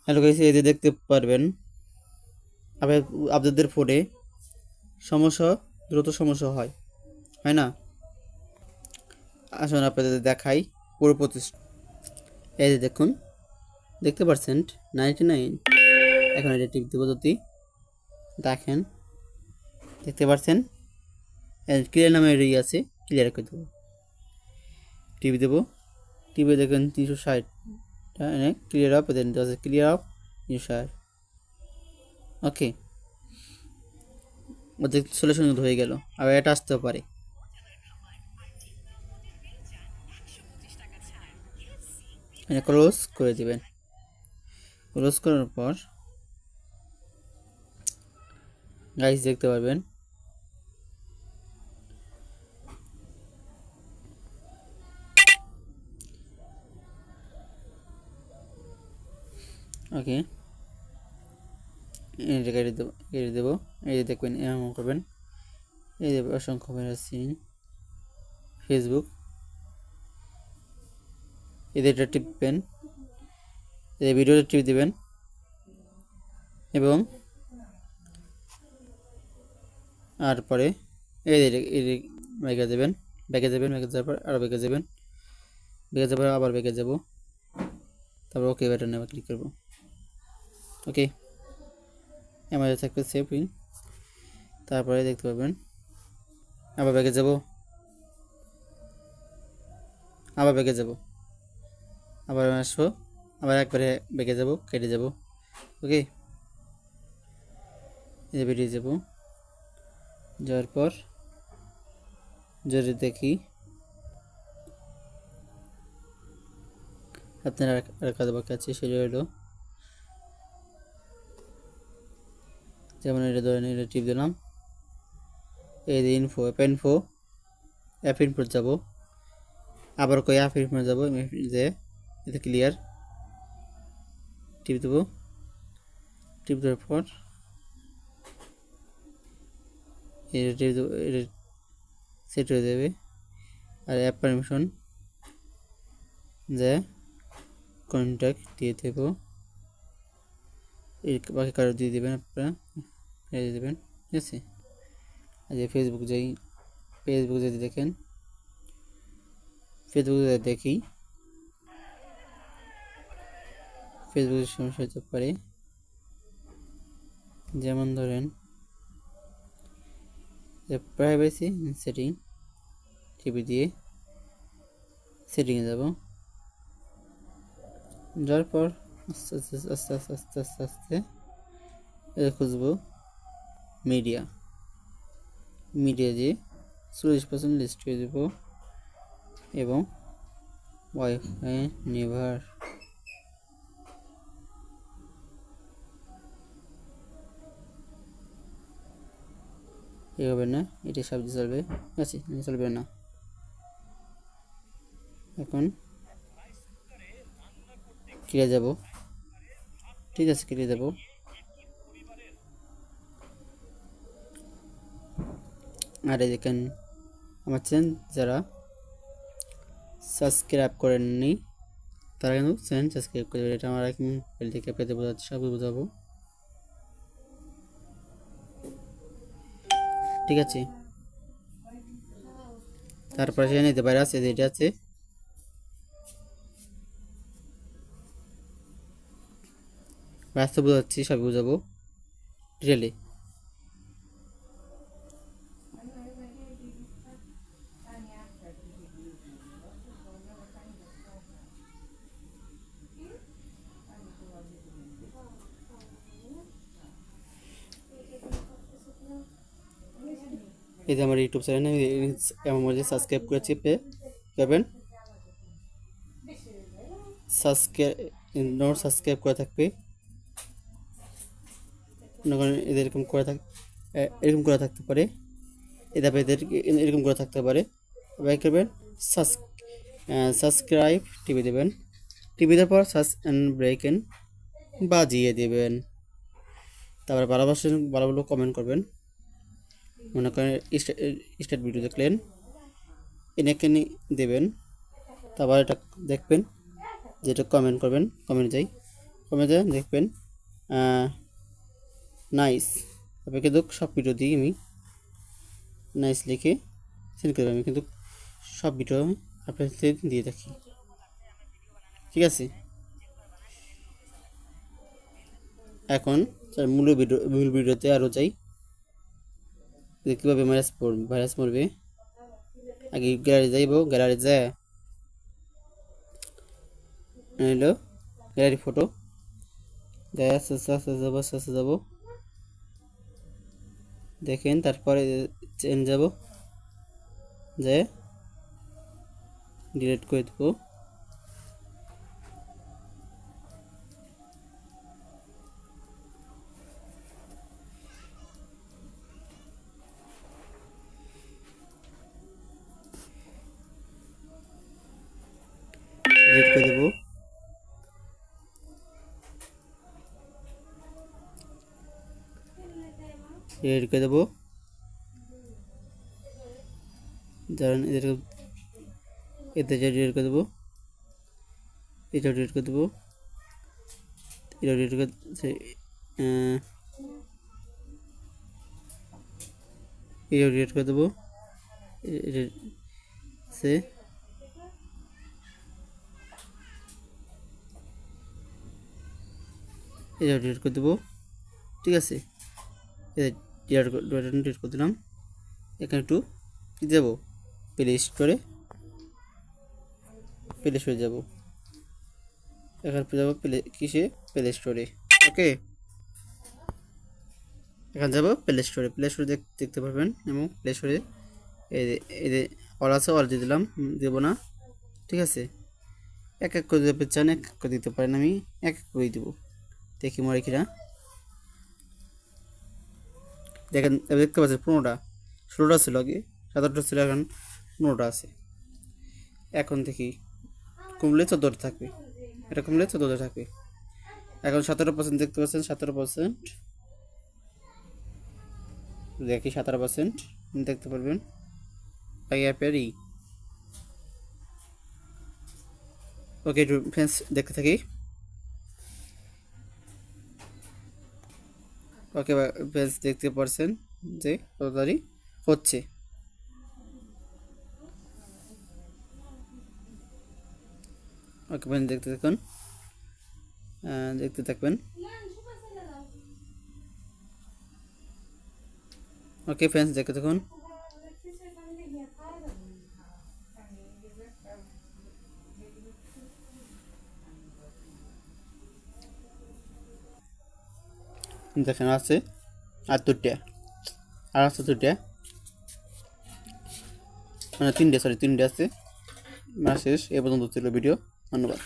Hello guys, এই যে দেখতে পারবেন আপনাদের ফোনে সমস্যা, দ্রুত সমস্যা হয় না? আসুন আপনাদের দেখাই পুরো প্রতিষ্ঠা। এই যে দেখুন, দেখতে পাচ্ছেন 99। এখন এটা টিপ দেবো, যদি দেখেন দেখতে পাচ্ছেন ক্লিয়ার নামে ই আছে, ক্লিয়ার করে দেবো। টিপি দেবো, টিপে দেখেন 360 ক্লিয়ার আপ, দেন ক্লিয়ার আপ 360। ওকে, ওদের সলিউশন হয়ে গেল। আবার এটা আসতেও পারে। এটা ক্লোজ করে দিবেন। ক্লোজ করার পর গাইস দেখতে পারবেন ওকে, এটা কেটে দেবো। এই যে দেখবেন এমন করবেন, এই যে অসংখ্য সিন ফেসবুক, এদের এটা টিপবেন, এই ভিডিওটা টিপ দিবেন এবং আর পরে এই ব্যাগে দেবেন, ব্যাগে যাওয়ার পর আরও ব্যাগে যাবেন, ব্যাগে যাওয়ার পর আবার ব্যাগে যাব, তারপর ওকে বাটনে আবার ক্লিক করব। ওকে, আমাদের থাকবে সেভিং। তারপরে দেখতে পাবেন আবার ব্যাগে যাব, আবার ব্যাগে যাব, আবার আসবো, আবার একবারে ব্যাগে যাব, কেটে যাব। ওকে, এই বেরিয়ে যাব, যাওয়ার পর যদি দেখি আপনার আর কাজ বাকি আছে, সেটা হলো যেমন এটা ধরেন, এটা টিপ দিলাম, এই যে ইনফো, অ্যাপ ইনফো যাব, আবার কই অ্যাপ ইনফো যাব, যে এটা ক্লিয়ার টিপ দেবো। টিপ দেওয়ার পর এটা টিপ দেবো, এটা সেট হয়ে যাবে। আর অ্যাপ পারমিশন যে কন্ট্যাক্ট দিয়ে দেবো, এই বাকি কারো দিয়ে দেবেন, আপনারা দিয়ে দেবেন। ঠিক আছে, আর যে ফেসবুক যদি দেখেন, ফেসবুক দেখি ফেসবুকের সমস্যা হতে পারে। যেমন ধরেন প্রাইভেসি সেটিং, টিভি দিয়ে সেটিংয়ে যাব, যাওয়ার পর আস্তে আস্তে আস্তে আস্তে আস্তে আস্তে আস্তে এটা খুঁজবো মিডিয়া দিয়ে 40% লিস্ট করে দেবো এবং ওয়াইফাই নেভার এ হবে না, এটা সাবজেক্ট চলবে। ঠিক আছে, চলবে না। এখন কেটে যাব, ঠিক আছে, কেটে দেবো। আর এই দেখেন আমার চ্যানেল যারা সাবস্ক্রাইব করেননি তারা কিন্তু চ্যানেল সাবস্ক্রাইব করে দেবেন। এটা আমার এখন থেকে পেতে বোঝাচ্ছি, সব বোঝাবো। ঠিক আছে, তারপরে সে নিতে পারে আছে, যেটা আছে রাস্তা বোঝাচ্ছি, সব বোঝাবো ডিটেলে। এই যে আমার ইউটিউব চ্যানেল আমার মধ্যে সাবস্ক্রাইব করেছি, পাবেন সাবস্ক্রাইব করা থাকবে। এদের এরকম করা থাকতে পারে, এদের এরকম করা থাকতে পারে। এবার করবেন সাবস্ক্রাইব টিপে দেবেন, টিপে দেওয়ার পর সার্চ অ্যান্ড ব্রেক এন বাজিয়ে দেবেন। তারপর ভালো কমেন্ট করবেন। মনে করেন স্টার্ট ভিডিও দেখলেন, এনেকে দেবেন, তারপর এটা দেখবেন, যেটা কমেন্ট করবেন, কমেন্ট যাই কমেতে দেখবেন নাইস। তারপরে কিন্তু সব ভিডিও দিই আমি নাইস লিখে সেন্ড করবো। আমি কিন্তু সব ভিডিও আপনাদের দিয়ে থাকি, ঠিক আছে। এখন মূল ভিডিওতে আরও যাই, কীভাবে ভাইরাস মরবে। আগে গ্যালারি যাইব, গ্যালারি যায় হলো গ্যালারি ফটো যায়, আস্তে আস্তে আস্তে যাবো, আস্তে আস্তে যাবো, দেখেন। তারপরে চেঞ্জ যাব, যে ডিলিট করে দেবো। ডিলিট করে দেবো। ডিলিট করে দেবো। ধরেন এতে ডিলিট করে দেবো, এটা ডিলিট করে দেবো, এটা ডিলিট করে এটা ডিলিট করে দেবো, সে এটা ডিলিট করে দেবো, ঠিক আছে। ডিলিট করে দিলাম। এখানে একটু কী দেবো, প্লে স্টোরে যাবো। এখানে যাবো প্লে স্টোরে, ওকে। এখানে যাবো প্লে স্টোরে দেখতে পারবেন। এবং প্লে স্টোরে এই যে অল আছে, অল দিয়ে দিলাম, দেবো না, ঠিক আছে। এক এক করে দিতে চান এক এক করে দিতে পারেন, আমি এক এক করেই দেবো, দেখি মরে কিনা। দেখেন দেখতে পাচ্ছেন 15টা, 16টা ছিল আগে, 17টা ছিল, এখন 15টা আছে। এখন দেখি কমলে 14টা থাকবে, এটা কমলে 14টা থাকবে। এখন 17% দেখতে পাচ্ছেন, 17%। দেখি 17% দেখতে পারবেন এই অ্যাপেরই। ওকে, একটু ফ্রেন্ডস দেখতে থাকি। ওকে ফ্রেন্ডস, দেখতে পারছেন যে তাড়াতাড়ি হচ্ছে। ওকে ফ্রেন্ডস, দেখতে থাকুন, দেখতে থাকবেন। ওকে ফ্রেন্ডস, দেখতে থাকুন। দেখেন আছে আর দুটা, আর আছে দুটা, মানে তিনটে আছে। শেষ। এ পর্যন্ত ছিল ভিডিও। ধন্যবাদ।